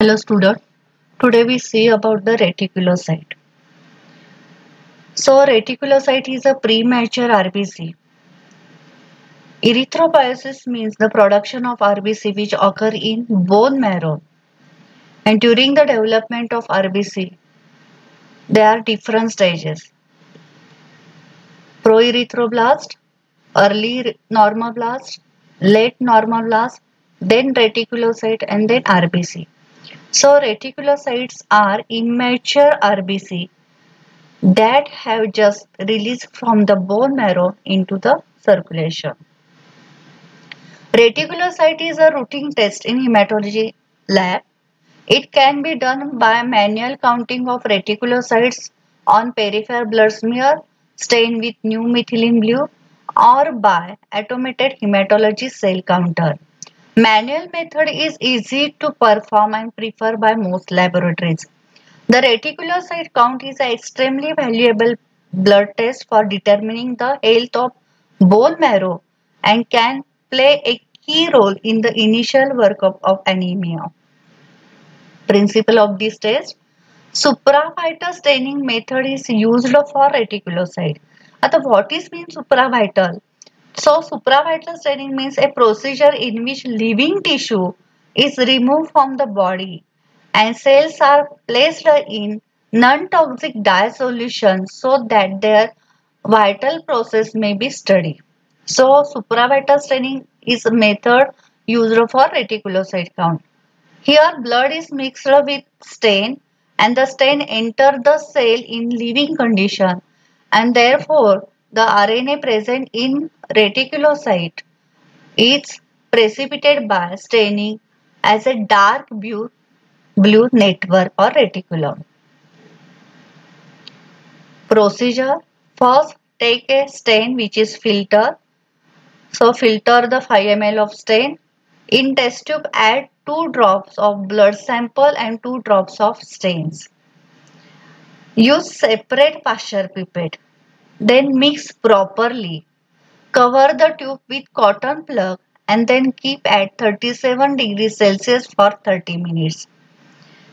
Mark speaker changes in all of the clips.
Speaker 1: Hello student, today we see about the reticulocyte. So reticulocyte is a premature RBC. Erythropoiesis means the production of RBC which occur in bone marrow. And during the development of RBC, there are different stages. Proerythroblast, early normoblast, late normoblast, then reticulocyte and then RBC. So reticulocytes are immature RBC that have just released from the bone marrow into the circulation. Reticulocyte is a routine test in hematology lab. It can be done by manual counting of reticulocytes on peripheral blood smear stained with new methylene blue or by automated hematology cell counter. Manual method is easy to perform and preferred by most laboratories. The reticulocyte count is an extremely valuable blood test for determining the health of bone marrow and can play a key role in the initial workup of anemia. Principle of this test: supravital staining method is used for reticulocyte. आता what is mean supravital? So supravital staining means a procedure in which living tissue is removed from the body and cells are placed in non-toxic dye solution so that their vital process may be studied. So supravital staining is a method used for reticulocyte count. Here blood is mixed with stain and the stain enter the cell in living condition and therefore the RNA present in reticulocyte is precipitated by staining as a dark blue network or reticulum. Procedure: first take a stain which is filter. So filter the 5 ml of stain. In test tube add 2 drops of blood sample and 2 drops of stains. Use separate Pasteur pipette. Then mix properly. Cover the tube with cotton plug and then keep at 37 degrees Celsius for 30 minutes.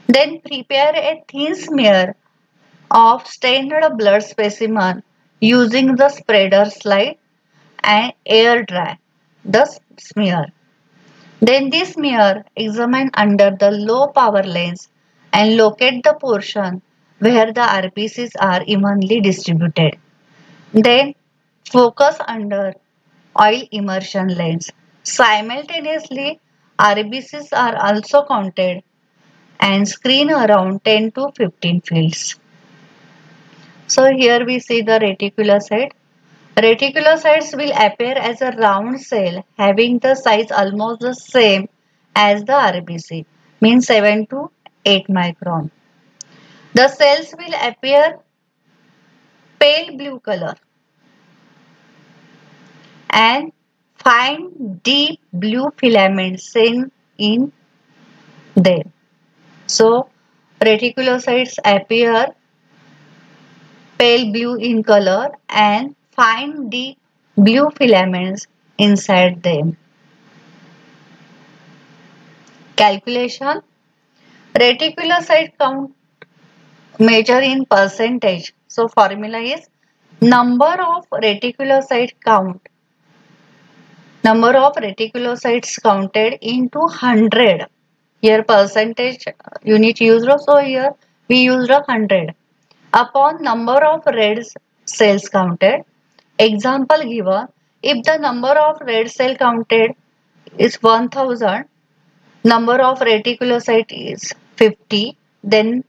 Speaker 1: Then prepare a thin smear of stained blood specimen using the spreader slide and air dry the smear. Then this smear examine under the low power lens and locate the portion where the RBCs are evenly distributed. Then focus under oil immersion lens. Simultaneously, RBCs are also counted and screen around 10 to 15 fields. So here we see the reticulocyte. Reticulocytes will appear as a round cell having the size almost the same as the RBC, means 7 to 8 micron. The cells will appear pale blue color and fine deep blue filaments seen in them. So reticulocytes appear pale blue in color and fine deep blue filaments inside them. Calculation: reticulocyte count measure in percentage. So formula is number of reticulocytes counted into 100. Here percentage unit used, so here we used 100 upon number of red cells counted. Example given: if the number of red cell counted is 1000, number of reticulocyte is 50, then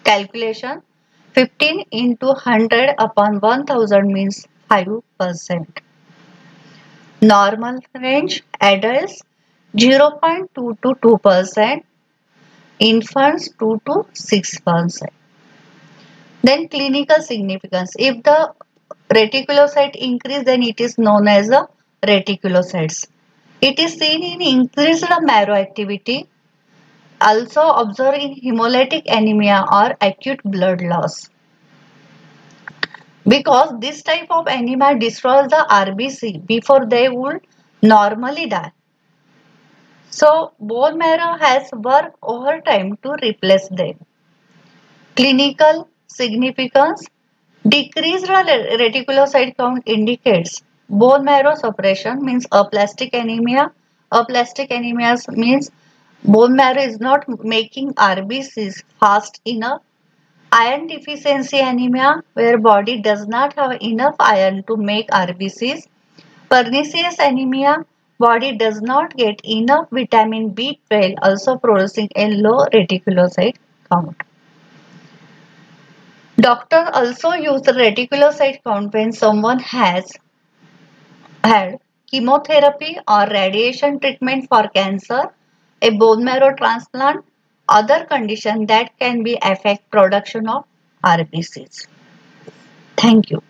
Speaker 1: calculation 15 into 100 upon 1000 means 5%. Normal range: adults 0.2 to 2%, infants 2 to 6%. Then clinical significance: if the reticulocyte increase, then it is known as a reticulocytes. It is seen in increased marrow activity, also observed in hemolytic anemia or acute blood loss. Because this type of anemia destroys the RBC before they would normally die. So bone marrow has worked over time to replace them. Clinical significance. Decreased reticulocyte count indicates bone marrow suppression means aplastic anemia. Aplastic anemia means bone marrow is not making RBCs fast enough. Iron deficiency anemia where body does not have enough iron to make RBCs. Pernicious anemia body does not get enough vitamin B12 also producing a low reticulocyte count. Doctor also use the reticulocyte count when someone has had chemotherapy or radiation treatment for cancer, a bone marrow transplant, other condition that can be affect production of RBCs. Thank you.